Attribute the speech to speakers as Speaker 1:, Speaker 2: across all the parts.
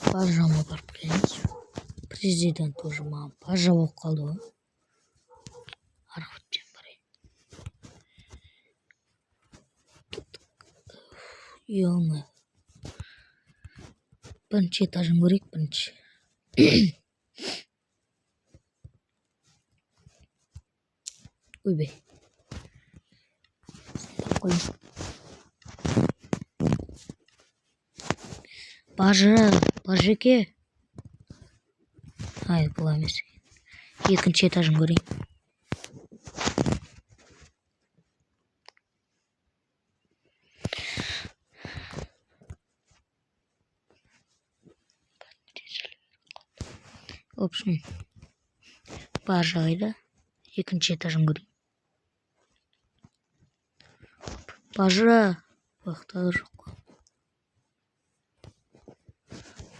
Speaker 1: Пажама барып келеміз. Президент тоже маған пажа болып қалды ғой. Архивтен барайын. Ё-моё. Бірінші этажын көрейік, бірінші. Ойбай. Қойын. Бажеке. Ай, бұл емес. Екінші этажын көрейін. В общем, бажа қайда? Екінші этажын көрейін. Бажа. Уақытта жоқ.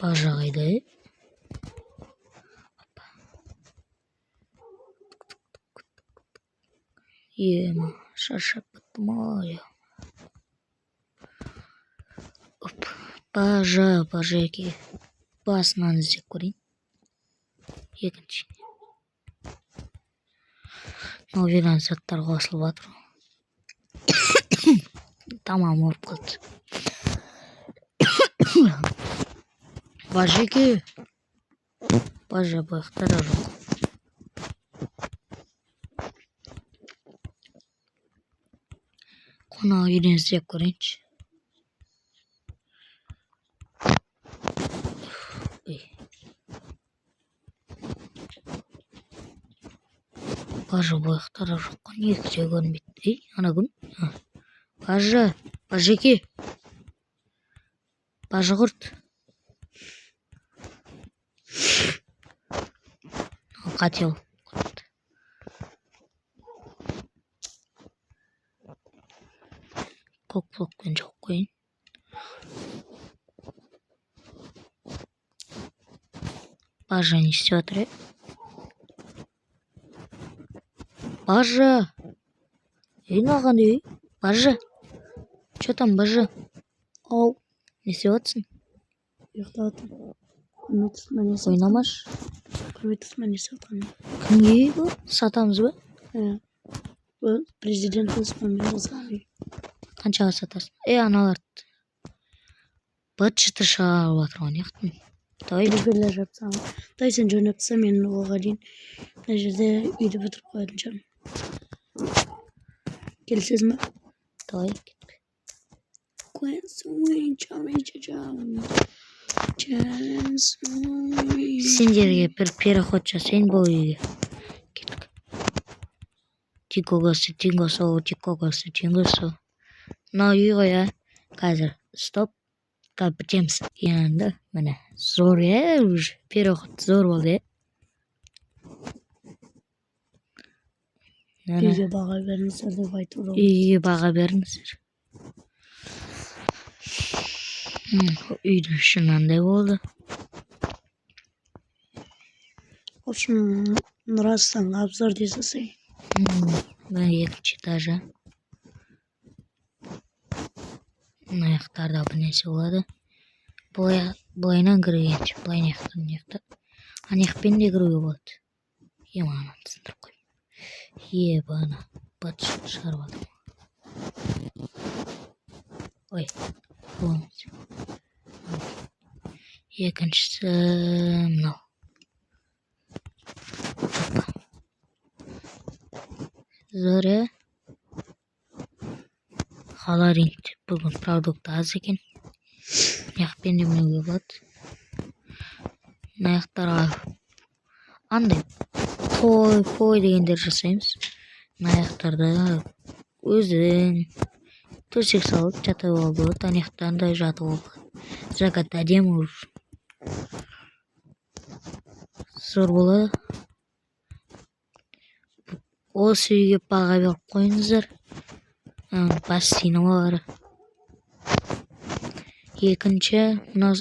Speaker 1: Бажа қайда? Ема, шаршап біттім ой. Бажеке. Басынан іздеп көрейін. Екінші. Новидан заттар қосылып жатыр. Тамам ұрып қалды. Бажеке. Бажа бұяқта да жоқ. Қонақ үйден іздеп көрейінші. Бажа бұяқта да жоқ. Неге көрінбейді? Ана күн. Бажеке. Бажа құрт. Қател. Көк блокпен жоқ қойын. Бажа не істеп жатыр? Бажа. Маған үй. Бажа. Че там, Бажа? Ау. Не істеп жатсың?
Speaker 2: Ұйықтаватырмын.
Speaker 1: Ойнамаш.
Speaker 2: Құрметсізмен не істеп жатқаным?
Speaker 1: Кімге үй бұл? Сатамыз ба?
Speaker 2: Бұл президент Османмен жазған үй.
Speaker 1: Қаншаға сатасың? Аналарды. Быт-шыты шығарып жатыр ғой, неқтің? Давай.
Speaker 2: Бірбірлер жатсам. Дай сен жөніп тастам, мен оған дейін мына жерде үйді бітіріп қоятын шығармын. Келісесіз ме?
Speaker 1: Давай. Сендерге бір переход жасайын бұл үйге. Кеттік. Тингосы. Мына үй ғой, қазір. Стоп. Қазір бітеміз. Енді, міне. Зор, уже. Переход зор болды,
Speaker 2: Үйге баға беріңіздер деп айтып отырмын.
Speaker 1: Үйге баға беріңіздер. Үйдің іші мынандай болды.
Speaker 2: В общем, Нұрастан обзор жасасай.
Speaker 1: Мына екінші этажы. Мына жақтарда бір нәрсе болады. Былайынан кіргенше, былайынан жақтан. Ана жақпен де кіруге болады. Маған түсіндіріп қой. Ебана, быт шығарып жатыр. Ой, болмыз. Екіншісі мынау. Зор, Халаринг бүгін продукты аз екен. Яқпен де мінуге болады. Мына жақтарға андай той дегендер жасаймыз. Мына жақтарда өзің төсек салып жатып алып, ана жақтан да жатып алып. Закат әдемі уже. Зор болады. Осы үйге баға беріп қойыңыздар. Бассейні бар. Екінші, мына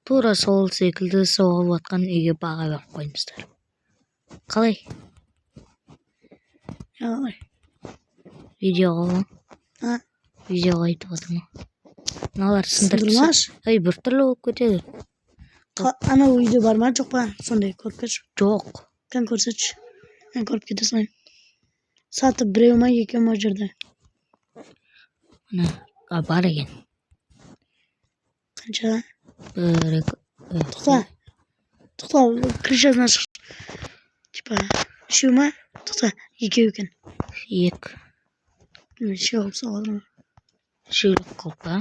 Speaker 1: тура сол секілді соғылып жатқан үйге баға беріп қойыңыздар. Қалай?
Speaker 2: Қалай?
Speaker 1: Видеоға ма? видеоға айтып отырмын. Мыналар сындыртса.
Speaker 2: Сындырмаш.
Speaker 1: Ай, бір түрлі болып кетеді.
Speaker 2: Ана үйде бар ма жоқ па? Сондай көріп кетші.
Speaker 1: Жоқ.
Speaker 2: Кән көрсетші. Мен көріп кете салайын. Сатып біреу ма екеу ма жерде?
Speaker 1: Мына бар екен.
Speaker 2: Қанша?
Speaker 1: Бір, екі,
Speaker 2: Тоқта. Крышасынан шық. Типа, үшеу ма? Тоқта, екеу екен.
Speaker 1: екі.
Speaker 2: Мен үшеу алып саладым.
Speaker 1: Үшеулік қылып па?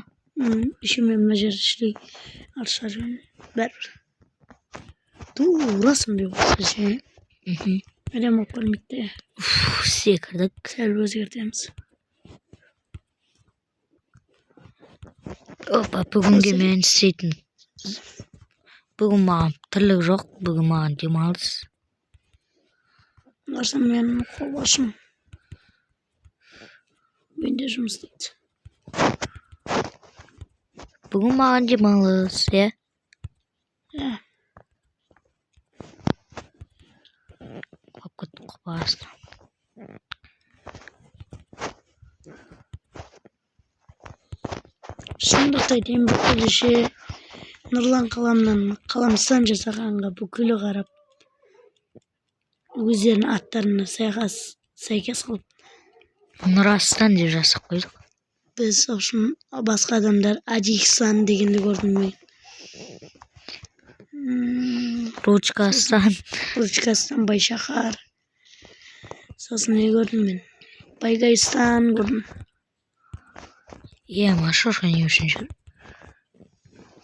Speaker 2: Үшеу мен мына жер ішлей. Арша жүрмін. Бәрібір. Турасың деп отырсың. Әлем болып көрмекте.
Speaker 1: Секірдік.
Speaker 2: Сәл өзгертеміз.
Speaker 1: Опа, бүгінге мен істейтін. Бүгін маған тірлік жоқ, бүгін маған демалыс.
Speaker 2: Барсам менің қолбасшым. Менде жұмыс істейді.
Speaker 1: Бүгін маған демалыс, е?
Speaker 2: Иә.
Speaker 1: Қап кеттік қопасына.
Speaker 2: Шындықты айтайын, бүкіліше Нұрлан қаламыстан жасағанға бүкілі қарап өздерінің аттарына сәйкес қылып.
Speaker 1: Нұрастан деп жасап қойдық.
Speaker 2: Біз үшін басқа адамдар Аджикстан дегенді көрдім мен.
Speaker 1: Ручкастан,
Speaker 2: Байшахар. Сосын не көрдім мен? Байгайстан көрдім.
Speaker 1: Машошка не үшін жүр?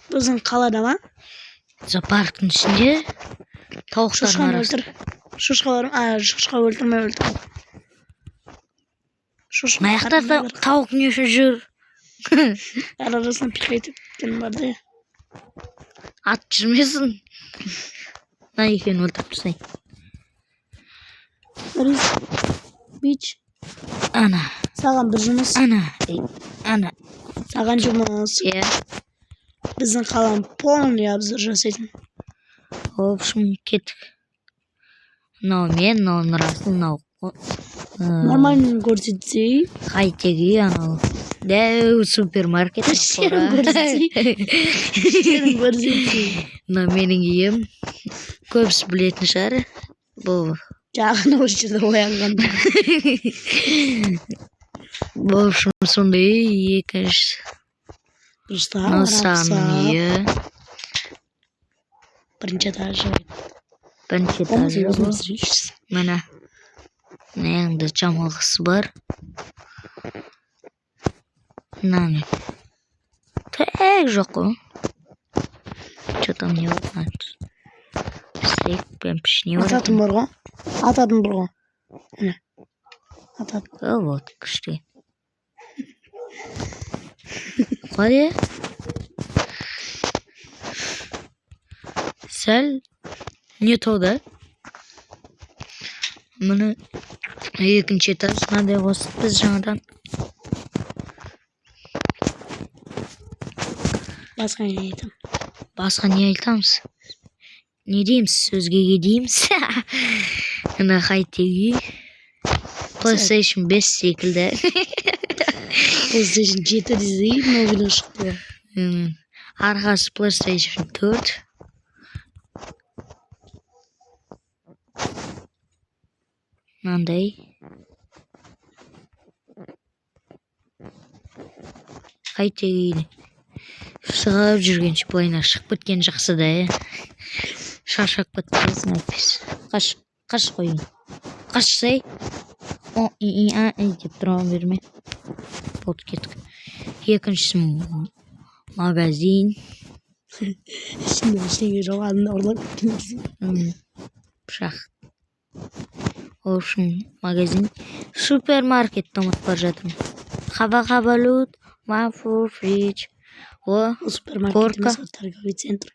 Speaker 2: Біздің қалада ма?
Speaker 1: Зоопарктың ішінде тауықтардың арасы.
Speaker 2: Шошқа өлтірмей өлтір.
Speaker 1: Маяқтарда тауық не үшін жүр?
Speaker 2: Арасынан пикайтып кеткен бар да.
Speaker 1: Ат жүрмесін. Мына екеуін өлтіріп тастайын.
Speaker 2: Бич.
Speaker 1: Ана.
Speaker 2: Саған бір жұмыс.
Speaker 1: Ана.
Speaker 2: Саған жұмыс.
Speaker 1: Е.
Speaker 2: Біздің қалам полный обзор жасайтын.
Speaker 1: В общем, кеттік. Мынау мен, мынау Нұрасыл, мынау.
Speaker 2: Нормально көрсетсей.
Speaker 1: Қайтегі анау. Дәу супермаркет.
Speaker 2: Көрсетсей.
Speaker 1: Мынау менің үйім. Көбісі білетін шығар. Бұл.
Speaker 2: Жағын осы жерде оянғанда.
Speaker 1: В общем, сондай екінші. Мынау сағының үйі.
Speaker 2: Бірінші этажы.
Speaker 1: Мына. Мынаңда жамылғысы бар. Мынаны. Тәк жоқ қой. Что там не вот стейк прям пішіне бар.
Speaker 2: Ататын бар ғой. Ататын бар ғой. Ататын.
Speaker 1: Вот, күшті. Қой. Сәл не то да? Мұны екінші этаж мынандай қосып біз жаңадан.
Speaker 2: Басқа не айтам?
Speaker 1: Басқа не айтамыз? Не дейміз? Сөзгеге дейміз? Мына қайтегі. PlayStation 5 секілді.
Speaker 2: PlayStation 7 дезей, новыйдан шықты.
Speaker 1: Арқасы PlayStation 4. Мынандай. Қайтегі. Шығып жүргенше бойына шығып кеткен жақсы да, шаршап кетпесін әйтпес. Қаш қойын. Қашсай. Деп тұрған берме. Болды кеттік. Екіншісі магазин.
Speaker 2: Ішінде ештеңе жоқ, алдында ұрлап кеткен.
Speaker 1: Пышақ. В общем, магазин. Супермаркетті ұмытып бара жатырмын. Хава-хавалут, мафу, фрич. О,
Speaker 2: супермаркет емес, торговый центр.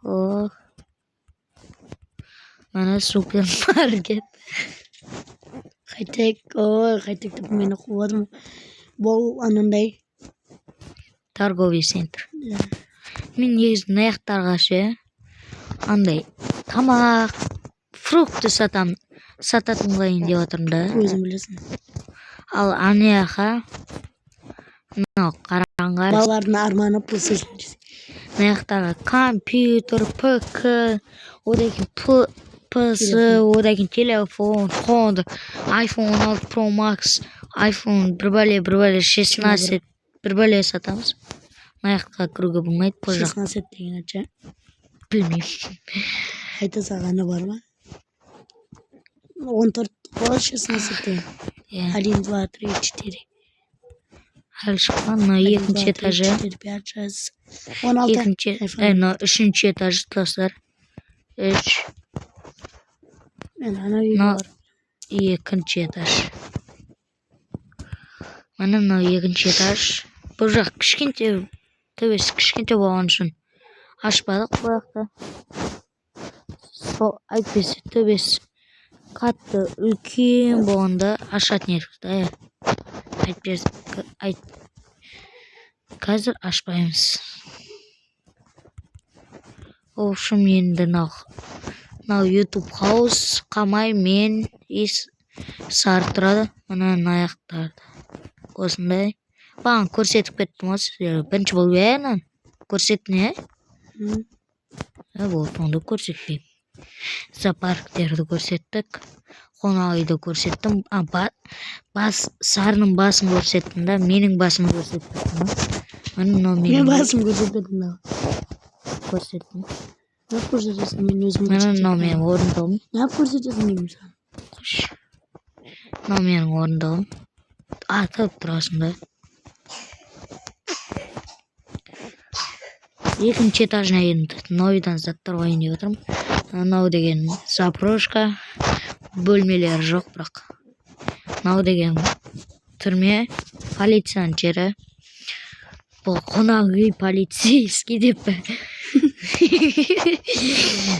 Speaker 1: О, мана супермаркет.
Speaker 2: Қайтек деп мені қуадым. Бұл анандай.
Speaker 1: Торговый центр. Мен негізі наяқтарға ше. Андай, тамақ, фрукты сататын қайын деп отырмын да.
Speaker 2: Өзің білесің.
Speaker 1: Ал анаяқа мынау қараңғы
Speaker 2: Балалардың арманы PlayStation.
Speaker 1: мына жақтағы компьютер, ПК, одан кейін ПС, одан кейін телефон, Honda, iPhone 6 Pro Max, iPhone бір бәле 16 бір бәле сатамыз. Мына жаққа кіруге болмайды, бұл жақ
Speaker 2: 16 деген ача.
Speaker 1: білмеймін.
Speaker 2: Айта сағаны бар ма? 14 қол 16 деген.
Speaker 1: Иә,
Speaker 2: 1, 2, 3, 4.
Speaker 1: әлі шыққан, мына екінші этажы.
Speaker 2: 4, 5, 6, 16.
Speaker 1: Екінші, мына үшінші этажы достар. 3,
Speaker 2: Мен ана үй
Speaker 1: мына
Speaker 2: бар.
Speaker 1: екінші этаж. Мына мынау екінші этаж. Бұл жақ кішкенте, төбесі кішкенте болған үшін ашпадық бұл жақта. Сол әйтпесе төбесі қатты үлкен болғанда ашатын едік та. Әйтпесе қазір ашпаймыз. В общем, енді мынау YouTube хаус, Қамай, мен Сары тұрады. Мына аяқтарды осындай. Баған көрсетіп кеттім осы. Бірінші болып көрсеттің, болды, онда көрсетпеймін. Зоопарктерді көрсеттік. Қонақ үйді көрсеттім. Сарының басын көрсеттім да, менің басым көрсеттім.
Speaker 2: Мен басым көрсеттім.
Speaker 1: Көрсеттім.
Speaker 2: Не көрсетесің, мен өзім
Speaker 1: Мынау менің орындығым.
Speaker 2: Не көрсетесің деймін саған?
Speaker 1: Мынау менің орындығым. Атып тұрасың да. Екінші этажына енді мынаудан заттар қойын деп отырмын. Мынау деген запрошка, бөлмелері жоқ бірақ. Мынау деген түрме, полицияның жері. Бұл қонақ үй полицейский деп.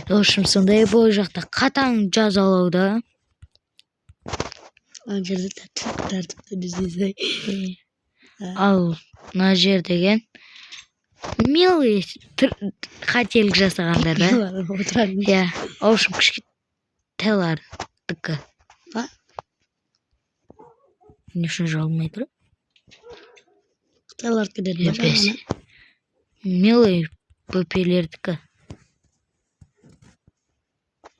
Speaker 1: В общем, сондай бұл жақта қатаң жазалауда.
Speaker 2: Ана жерде тәртіпті біздейсің.
Speaker 1: Ал мына жер деген милый қателік жасағандар да. Иә, в общем, кішкентайлардікі. Не үшін жалмай тұр?
Speaker 2: Қытайлардікі деді ма?
Speaker 1: Милый бөпелердікі.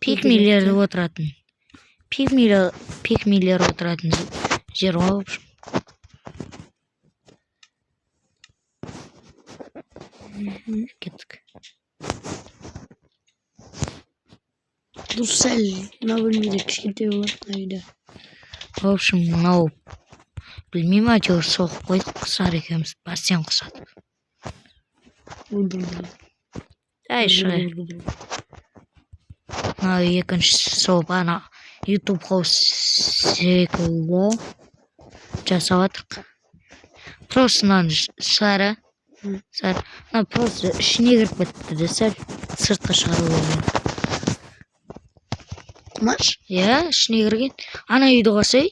Speaker 1: Пикмилерді отыратын. Пикмилер отыратын жер ғой, в общем. Кеттік.
Speaker 2: Дұрыс сәл, мына бөлмеде кішкентай болады мына үйде.
Speaker 1: В общем, мынау білмеймін, әйтеуір соғып қойдық, Сары екеуміз бастен құсады. Әй шығай. Мынау екінші сол ана YouTube хаус секілді жасап жатырық. Просто мынаны Сары. Просто ішіне кіріп кетті де сәл сыртқа шығару керек.
Speaker 2: Құмаш?
Speaker 1: Иә, ішіне кірген. Ана үйді қосай.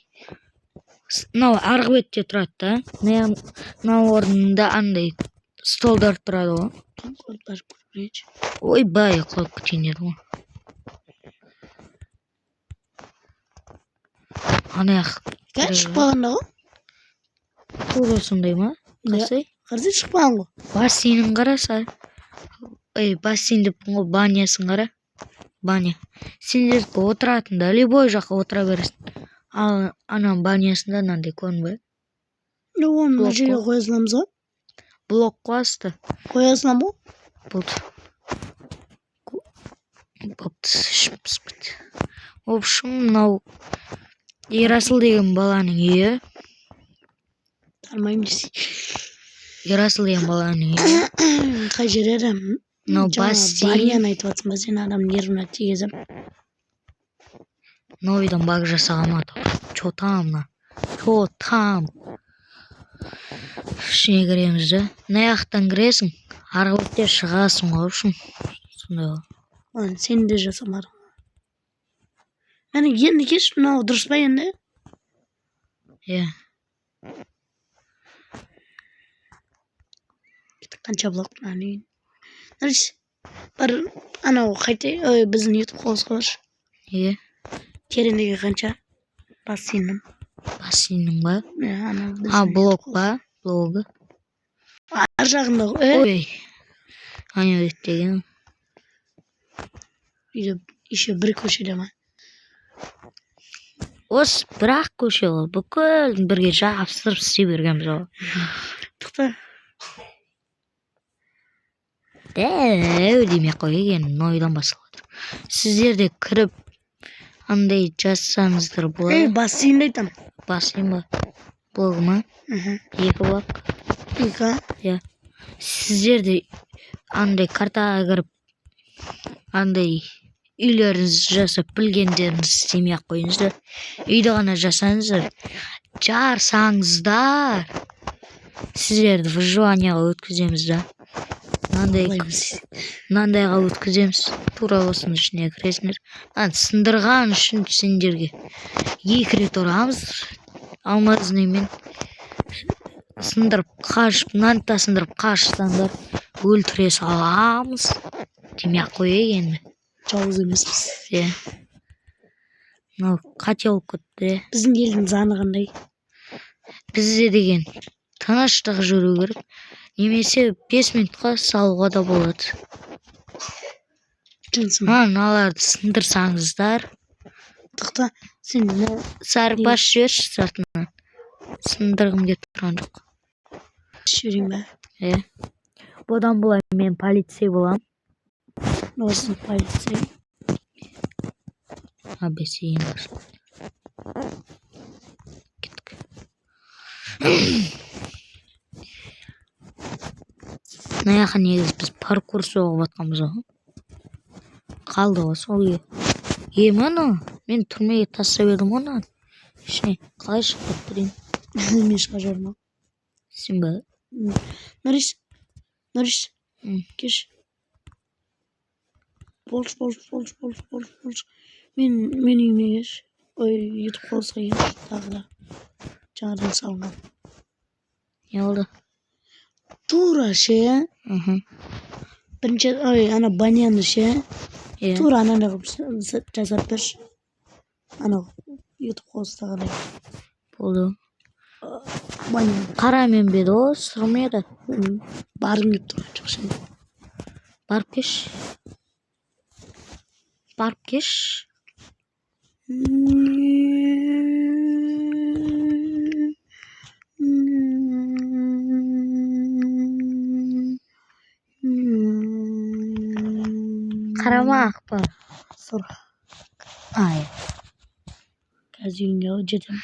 Speaker 1: Мынау арғы бетте тұрады да. Мынау орнында андай столдар тұрады ғой. Ойбай, құлап кеткен еді ғой. Ана
Speaker 2: Кән шықпағанда ғой?
Speaker 1: тура сондай ма? Қасай?
Speaker 2: Қарсы шықпаған ғой?
Speaker 1: Бассейнін қараса. Бассейн деп ғой, банясын қара. Баня. Сендерді отыратында, любой жаққа отыра бересің. Ал ана банясында нандай көрінбей.
Speaker 2: Оны мына жерге қоя саламыз ғой?
Speaker 1: Блок қоясты.
Speaker 2: Қоя салам ғой?
Speaker 1: Болды. В общем, мынау Ерасыл деген баланың үйі.
Speaker 2: Танымаймын десей.
Speaker 1: Ерасыл деген баланың үйі.
Speaker 2: Қай жер еді?
Speaker 1: Мынау бассейн.
Speaker 2: Баняны айтып жатсың ба сен, адам нервына тигізіп.
Speaker 1: Мынау үйден баг жасаған ма? Чо там? Ішіне кіреміз да. Мына жақтан кіресің, арғы бетте шығасың ғой, в общем. Сондай ғой.
Speaker 2: Сен де жасамадың. Мәне енді кеш, мынау дұрыс па енді?
Speaker 1: Иә.
Speaker 2: Қанша блок мынаны үйін. Нәрсе, бір анау қайтай, біздің YouTube қоғызға баршы.
Speaker 1: Иә.
Speaker 2: Тереңдігі қанша? Бассейннің.
Speaker 1: Бассейннің ба? Блок ба? Blogu.
Speaker 2: Ар жағында
Speaker 1: Ой. Ана деген.
Speaker 2: Еще бір көшеде ма?
Speaker 1: Осы бірақ көше ғой. Бүкіл бірге жабыстырып істей бергенбіз ғой.
Speaker 2: Тоқта.
Speaker 1: Дәу демей қойген ойдан басталады. Сіздер де кіріп андай жазсаңыздар болады.
Speaker 2: Бассейнді айтам.
Speaker 1: Бассейн ба? Блог ма? Екі блог.
Speaker 2: Екі.
Speaker 1: Иә. Сіздер де андай картаға кіріп андай үйлеріңізді жасап білгендеріңізді істемей ақ қойыңыздар. Үйді ғана жасаңыздар. Жарсаңыздар. Сіздерді выживанияға өткіземіз да. Мынандайға өткіземіз. Тура осының ішіне кіресіңдер. Сындырған үшін сендерге 2 рет ұрамыз. Алмазныймен сындырып қашып, мынаны да сындырып қашсаңдар өлтіре саламыз. Демей ақ қояйық енді.
Speaker 2: Жауыз емеспіз.
Speaker 1: Иә. Мынау қате болып кетті.
Speaker 2: Біздің елдің заңы қандай?
Speaker 1: Бізде деген тыныштық жүру керек. Немесе 5 минутқа салуға да болады.
Speaker 2: Жынсын.
Speaker 1: Мыналарды сындырсаңыздар.
Speaker 2: Тоқта, сен
Speaker 1: Сары бас жіберші сыртынан. Сындырғым келіп тұрған жоқ.
Speaker 2: жіберейін бе?
Speaker 1: Иә. Бұдан былай мен полицей болам.
Speaker 2: Осының полицей.
Speaker 1: Абесейін басып. Кеттік. Мына негізі біз паркур соғып атқанбыз ғой. Қалды ғой сол үй. Мұны мен түрмеге тастап едім оны. Ішіне қалай шығып тұрайын?
Speaker 2: Мен шыға жормам.
Speaker 1: Сен ба?
Speaker 2: Нарис. Кеш. Болш. Мен үйіме кеш. Ой, ютуб қолысқа кеш. Тағы да. Жаңадан салынған.
Speaker 1: Не болды?
Speaker 2: Тура ше. Бірінші, ана баняны ше. Тура ананы жасап берші. Ана ютуб қолысқа қарай.
Speaker 1: Болды.
Speaker 2: Баняны.
Speaker 1: Қара мен беді о, сұрмеді.
Speaker 2: Барым кеп тұрған жоқ ше.
Speaker 1: Барып кеш. Қарама ақпа.
Speaker 2: Сұр.
Speaker 1: Ай.
Speaker 2: Қазір үйінге жетем.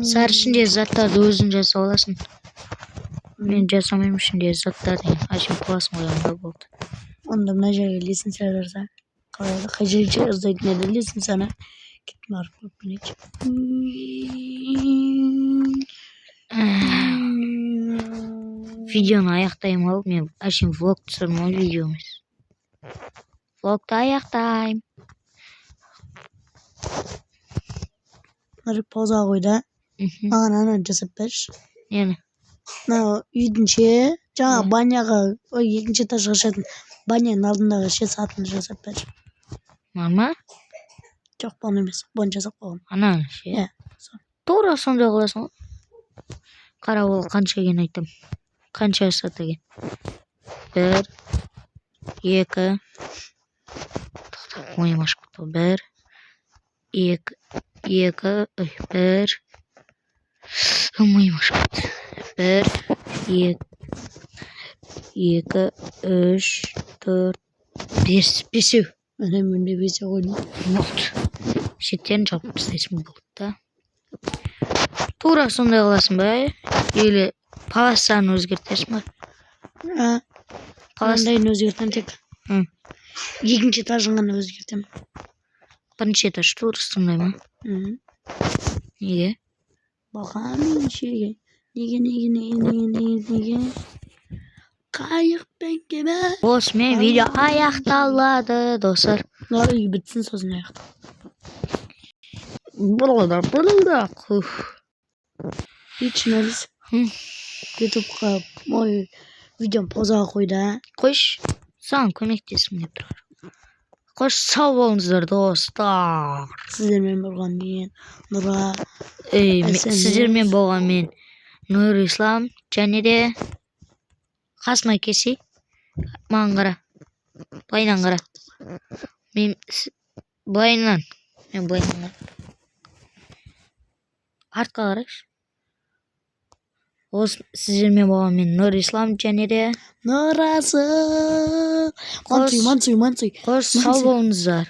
Speaker 1: Сары ішінде заттарды өзің жасап аласың. Мен жасамаймын ішінде заттарды. Ашып қыласың ғой онда болды.
Speaker 2: Онда мына жерге лестница жазса. Қай жерге жаздайтын еді лестницаны. Кеттім барып көріп келейінші.
Speaker 1: Видеоны аяқтаймын ау. Мен әшейін влог түсірмін ау, видео емес. Влогты аяқтаймын.
Speaker 2: Пауза қой да. Маған ананы жасап берші.
Speaker 1: Нені?
Speaker 2: Мынау үйдің ше, жаңа баняға, екінші этажға шығатын баняның алдындағы ше сатыны жасап берші.
Speaker 1: Мама?
Speaker 2: Жоқ, бұны емес, бұны жасап қойғам.
Speaker 1: Ананы ше?
Speaker 2: Иә.
Speaker 1: Тура сондай қыласың ғой. Қара ол қанша екен айтам. Қанша сат екен? 1, 2. Ойым ашып кетті. 1, 2, 1. Ойым ашып кетті. 1, 2, 3, 4, 5.
Speaker 2: Менде 5 қойдым.
Speaker 1: Вот. Шеттерін жауып тастайсың болды да. Тура сондай қыласың ба? Или паластарын өзгертесің ба?
Speaker 2: Паластарын өзгертем тек. Екінші этажын ғана өзгертем.
Speaker 1: Бірінші этаж тура сондай ма? Неге?
Speaker 2: Бағамен шеге. Неге? Қайықпен кеме.
Speaker 1: Осымен видео аяқталады, достар.
Speaker 2: Үй бітсін сосын аяқтал.
Speaker 1: Бұлда.
Speaker 2: Ич нәріс. Ютубқа мой видеом паузаға қойда.
Speaker 1: Қойш, саған көмектесім деп тұрар. Қош сау болыңыздар достар.
Speaker 2: Сіздермен болған мен Нұра.
Speaker 1: Сіздермен болған мен Нұрислам және де қасыма келсей маған қара, былайынан қара. Мен былайынан қара. Артқа қарайшы. Осы сіздермен болған мен Нұрислам және де
Speaker 2: Нұрасы. Мансұй.
Speaker 1: қош сау болыңыздар.